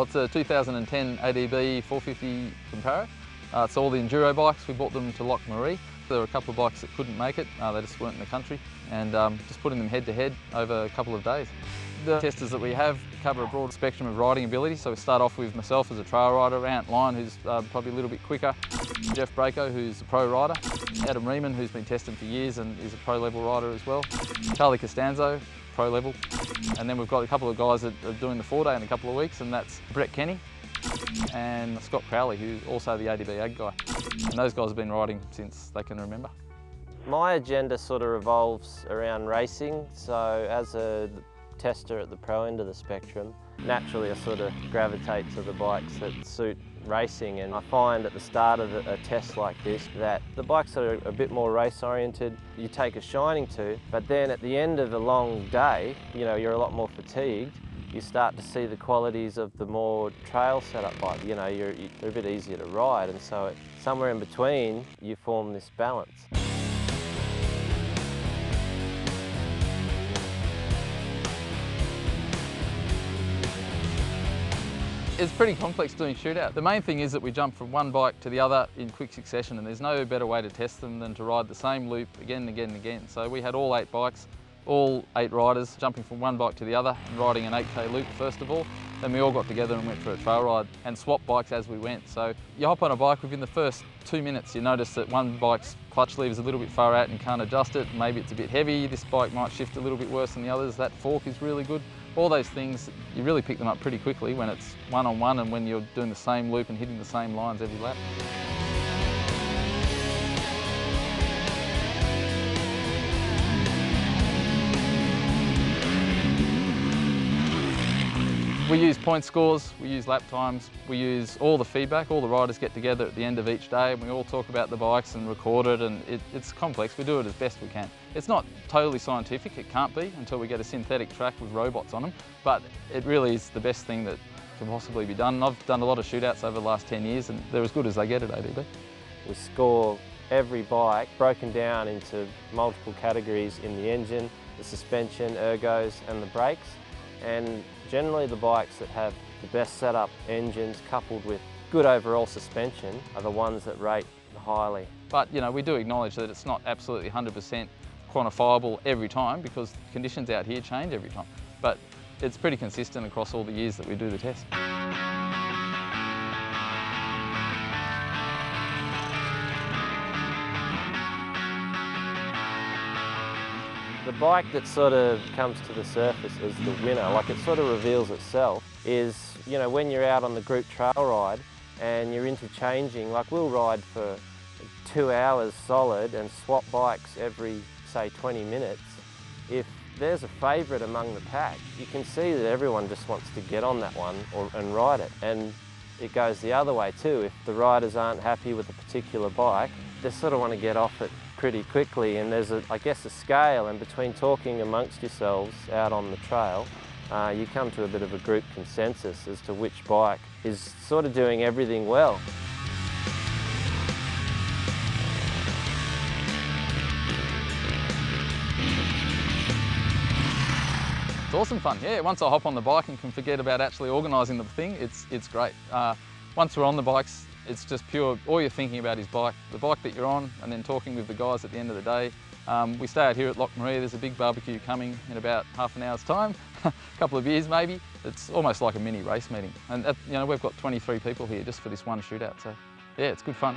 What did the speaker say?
Well, it's a 2010 ADB 450 Comparo. It's all the enduro bikes. We bought them to Loch Maree. There were a couple of bikes that couldn't make it. They just weren't in the country, and just putting them head to head over a couple of days. The testers that we have cover a broad spectrum of riding ability. So we start off with myself as a trail rider, Ant Lyon, who's probably a little bit quicker, Jeff Braco, who's a pro rider, Adam Riemann, who's been testing for years and is a pro level rider as well, Charlie Costanzo, pro level, and then we've got a couple of guys that are doing the 4-day in a couple of weeks, and that's Brett Kenny and Scott Crowley, who's also the ADB Ag guy. And those guys have been riding since they can remember. My agenda sort of revolves around racing, so as a tester at the pro end of the spectrum, naturally I sort of gravitate to the bikes that suit racing, and I find at the start of a test like this that the bikes that are a bit more race oriented you take a shining to, but then at the end of a long day, you know, you're a lot more fatigued. You start to see the qualities of the more trail setup bike. You know, they're a bit easier to ride, and so somewhere in between you form this balance. It's pretty complex doing Shootout. The main thing is that we jump from one bike to the other in quick succession, and there's no better way to test them than to ride the same loop again and again and again. So we had all 8 bikes, all 8 riders jumping from one bike to the other and riding an 8K loop first of all. Then we all got together and went for a trail ride and swapped bikes as we went. So you hop on a bike, within the first 2 minutes you notice that one bike's clutch lever is a little bit far out and you can't adjust it. Maybe it's a bit heavy, this bike might shift a little bit worse than the others, that fork is really good. All those things, you really pick them up pretty quickly when it's one-on-one and when you're doing the same loop and hitting the same lines every lap. We use point scores, we use lap times, we use all the feedback. All the riders get together at the end of each day and we all talk about the bikes and record it, and it's complex. We do it as best we can. It's not totally scientific, it can't be until we get a synthetic track with robots on them, but it really is the best thing that can possibly be done. And I've done a lot of shootouts over the last 10 years and they're as good as they get at ADB. We score every bike broken down into multiple categories in the engine, the suspension, ergos and the brakes. And generally the bikes that have the best setup engines coupled with good overall suspension are the ones that rate highly. But you know, we do acknowledge that it's not absolutely 100% quantifiable every time because conditions out here change every time. But it's pretty consistent across all the years that we do the test. The bike that sort of comes to the surface as the winner, like it sort of reveals itself, is, you know, when you're out on the group trail ride and you're interchanging, like we'll ride for 2 hours solid and swap bikes every, say, 20 minutes. If there's a favourite among the pack, you can see that everyone just wants to get on that one and ride it. And it goes the other way too. If the riders aren't happy with a particular bike, they sort of want to get off it pretty quickly, and there's I guess a scale, and between talking amongst yourselves out on the trail, you come to a bit of a group consensus as to which bike is sort of doing everything well. It's awesome fun, yeah. Once I hop on the bike and can forget about actually organising the thing, it's great. Once we're on the bikes, it's just pure, all you're thinking about is the bike that you're on, and then talking with the guys at the end of the day. We stay out here at Loch Maree. There's a big barbecue coming in about half an hour's time, a couple of beers maybe. It's almost like a mini race meeting. And you know, we've got 23 people here just for this one shootout, so yeah, it's good fun.